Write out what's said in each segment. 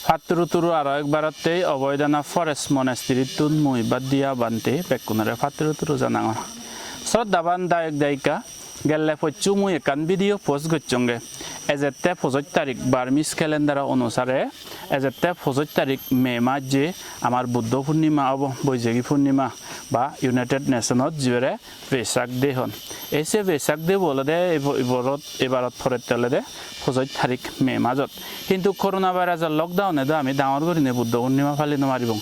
ফাতুরুতুরু আর একবারতে অবৈধানা forest মনেস্ট্রিতুন মুই বাদ দিয়া বানতে বেকুনারে ফাতুরুতুরু জানাঙা শ্রদ্ধাবান দায়ক দায়িকা গেলে পচ্চু মুই একান ভিডিও পোস্ট করছঙ্গে এজেতে 25 তারিখ বার্মিস ক্যালেন্ডার অনুসারে এজেতে 25 তারিখ মে মাস যে আমার বুদ্ধ পূর্ণিমা হব বৈশাখী পূর্ণিমা বা ইউনাইটেড নেশনত যিরে বেসাক ডে হন এসে বেসাক ডে বলে দে এবারত ফরের তেলে দে 25 তারিখ মে মাজত কিন্তু করোনা ভাইরাসের লকডাউনে তো আমি ডাঙর করি নে বুদ্ধ পূর্ণিমা ফালি মারিব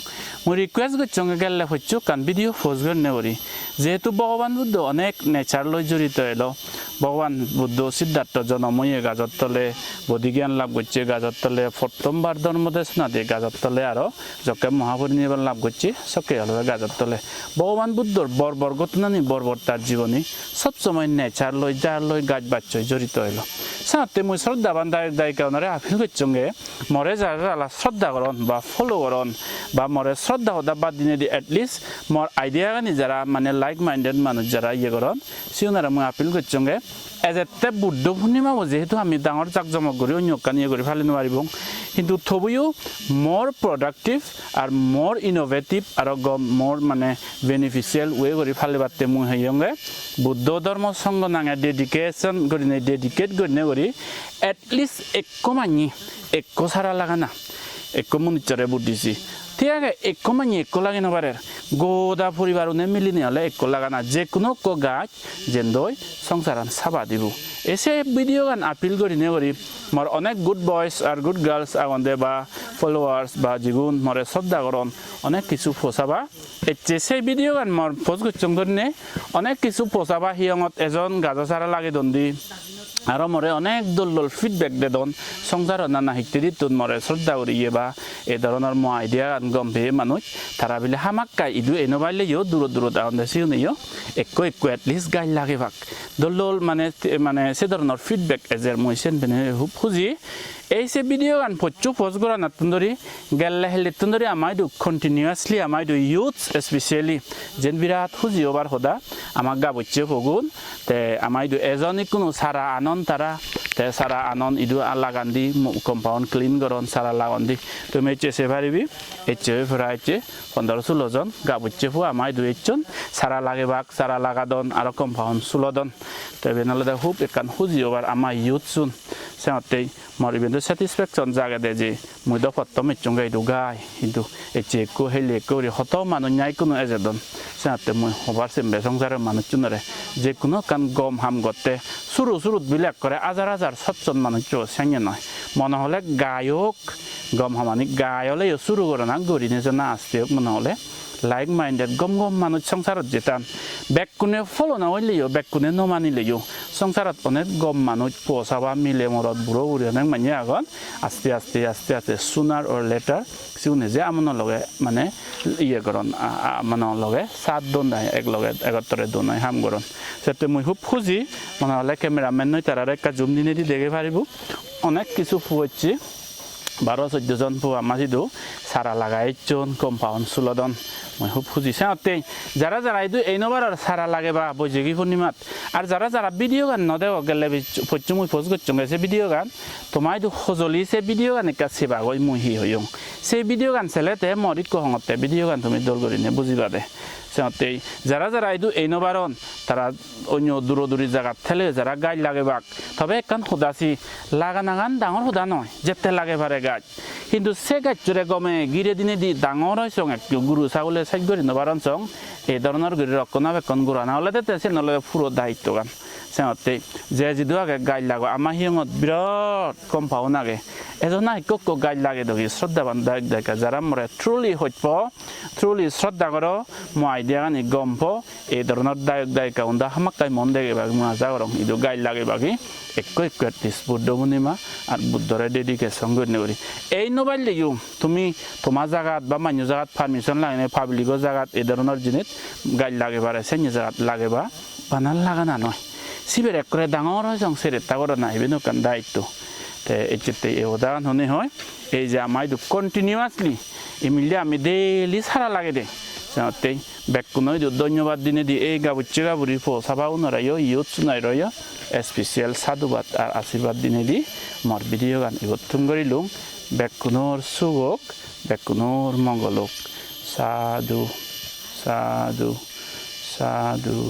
মই রিকোয়েস্ট করছঙ্গে গেলে পচ্চু কান ভিডিও পোস্ট করে করি যেহেতু ভগবান বুদ্ধ অনেক নেচার লই জড়িত এলো ভগবান বুদ্ধ সিদ্ধার্থ জনময়ে গাজর তলে বোধিজ্ঞান লাভ করছে গাজর তলে প্রথমবার ধর্মদেশ না দিয়ে গাজর তলে আরও যকে মহাপরিনির্বাণ লাভ করছে সকে হলো গাজর তলে ভগবান বুদ্ধর বর্বর ঘটনানি বর্বর তার জীবনী সবসময় নেচার লই যার লই গাছ বাচ্চয় জড়িত হইল সাথে মুই শ্রদ্ধাবান দায়ক দায়িকা ওনারে আপিল করছঙ্গে মরে যারা শ্রদ্ধা করন বা ফলো করন বা মরে শ্রদ্ধা হদা বাদ দিনে দি এটলিস্ট মোর আইডিয়া গানি যারা মানে লাইক মাইন্ডেড মানুষ যারা ইয়ে করন সে ওনারা মুই আপিল করছঙ্গে এজেতে বুদ্ধ পূর্ণিমা যেহেতু আমি ডাঙর জাকজমক করি অন্য কান ইয়ে করে ফেলে নোৱাৰিব কিন্তু তবুও মোর প্রডাক্টিভ আর মোর ইনোভেটিভ আর মোর মানে বেনিফিশিয়াল ওয়ে করে ফেলে বাতে মুই হইয়ঙ্গে বুদ্ধ ধর্ম সঙ্গ নাঙে ডেডিকেশন করি ডেডিকেট করি এটলিস্ট একো মানি একো সারা লাগানা একো মনিচরে বুদ্ধিছি ঠিক আছে একো মানি একো লাগে নবারে গোদা পরিবার উনি মিলি নিলে একো লাগানা যে কোনো গাছ যেন্দই সংসারান সাবা দিব এসে ভিডিও গান আপিল করি মোর অনেক গুড বয়স আর গুড গার্লস আগন্দে বা ফলোয়ার্স বা জীবন মরে শ্রদ্ধা করন অনেক কিছু ফসাবা সেই ভিডিও গান মোর পোস্ট করছং ধরনে অনেক কিছু ফসাবা হিয়ঙত এজন গাজা সারা লাগে দন্দি আর মরে অনেক দল ফিডব্যাক দে দন সংসার নানা শিকতে দিতুন মরে শ্রদ্ধা করি বা এই ধরনের মো আইডিয়া গম্ভে মানুষ তারা বিলে হামাক্কা ইদু এনবাইলে দূরত আনতে সিও একো এটলিস্ট গাই লাগে ভাগ দল মানে সে ধরনের ফিডব্যাক এজের মই সেন বেনে খুঁজি এই সে ভিডিও গান পচ্চু পোস্ট করা নাতুন ধরি গেলে হেলে তুন ধরি আমাইদু কন্টিনিউয়াসলি আমাইদু ইউথ স্পেশালি যেন বিরাট খুঁজি ওবার সদা আমাক গাবচ্ছে ফগুন তে আমাইদু এজনই কোনো সারা আনন্দ তারা তে সারা আনন্দ ইদু লাগান দি কম্পাউন্ড ক্লিন করন সারা লাগান দি তুমি চেসে পারিবি এচে ফেরা এচে 15-16 জন গাবচ্ছে ফু আমাইদু এচন সারা লাগে বাক সারা লাগাদন আর কম্পাউন্ড 16 জন তে বেনালে খুব একান খুঁজি ওবার আমার ইউথ শুন সেমতেই মোর ইভেন্টু স্যাটিসফ্যাকশন জায়গা দে যে মুই তো প্রথমে চঙ্গাই দুগাই কিন্তু এচে কো হেলে করে হত মানুষ নাই কোনো এজেদন সেমতে মুই হবার সেমবে সংসারের মানুষ চুনরে যে কোনো কান গম হাম গতে শুরু বিলাক করে হাজার সচ্চন মানুষ সেঙে নয় মনে হলে গায়ক গম হামানি গায়লে শুরু করে না গড়ি নিজে না আসতে হোক মনে হলে লাইক মাইন্ডেড গম মানুষ সংসারত যেতাম বেকুনে ফলো না হইলেও বেকুনে নমানিলেও সংসারত অনেক গম মানুষ পোষাবা মিলে মরত বুড়ো বুড়ি অনেক মানে আগত আস্তে সুনার অর লেটার সিও নিজে আমন লগে মানে ইয়ে করন মানে লগে 7 জন একলগে এগতরে দোনাই হাম করন সেতে মুই খুব খুঁজি মনে হলে ক্যামেরাম্যান নই তারা একটা জুম দিনে দি দেখে পারিব অনেক কিছু ফুয়েছি 12-14 জন পুয়া মাঝিদু সারা লাগাইছন কম্পাউন্ড 16 জন মই খুব খুঁজি সাথে যারা ইদু এই নবার আর সারা লাগে বা বৈশাখী পূর্ণিমাত আর যারা ভিডিও গান নদেও গেলে পচ্চু মুই পোস্ট করছং সে ভিডিও গান তোমায় দু সজলি সে ভিডিও গান একা সেবা গই মুহি হইং সেই ভিডিও গান সেলেতে মরিত কহঙতে ভিডিও গান তুমি দল করিনে বুঝিবা দে সাথে যারা ইদু এই নবারন তারা অন্য দূরদূরি জায়গাত থেলে যারা গাছ লাগে বাক তবে একখান হুদাসি লাগানাগান ডাঙর হুদা নয় যেতে লাগে পারে গাছ কিন্তু সে গাছ জোরে গমে গিরে দিনে দি ডাঙর হয় সং একটু গুরু ছাগলে সাইড করি নবারন সং এই ধরনের গিরি রক্ষণাবেক্ষণ গুড়া না হলে সে নলে পুরো দায়িত্ব গান সেমতে যে যদি আগে গাছ লাগো আমার হিয়ঙত বিরাট কম্পাউন্ড আগে এজন কক গাছ লাগে দেখি শ্রদ্ধাবান দায়ক দায়িকা যারা মরে ট্রুলি হইপ ট্রুলি শ্রদ্ধা করো মো আইডিয়া গানি গম্প এই ধরনের দায়ক দায়িকা উন্দা হামাক্কাই মন দেখে বাকি মজা করং ইদু গাছ লাগে বাকি একো এটলিস্ট বুদ্ধ পূর্ণিমা আর বুদ্ধরে ডেডিকেশন করি এই নবাইল দিও তুমি তোমার জায়গাত বা মান্য জায়গাত পারমিশন লাগে পাবলিকৰ জায়গাত এই ধরনের জিনিস গাছ লাগে পারে সেনি জায়গাত লাগে বা বানান লাগানা নয় সিবের এক করে ডাঙর হয় সং সেরেটা করে না এবেন কান দায়িত্ব এতে এই উদাহরণ হনে হয় এই যে আমায় কন্টিনিউয়াসলি এমিলে আমি ডেইলি সারা লাগে দে Sate Bekuno ধন্যবাদ দিনে দি এই গাবুচ্চে গাবুরি ফো সাবা উনরায়ো ইউথ সুনাইরয় স্পেশাল সাধুবাদ আর আশীর্বাদ দিনে দি মর ভিডিও গান ইবতুম গরিলুং বেকুনোর সুগক বেকুনোর মঙ্গলক সাধু সাধু সাধু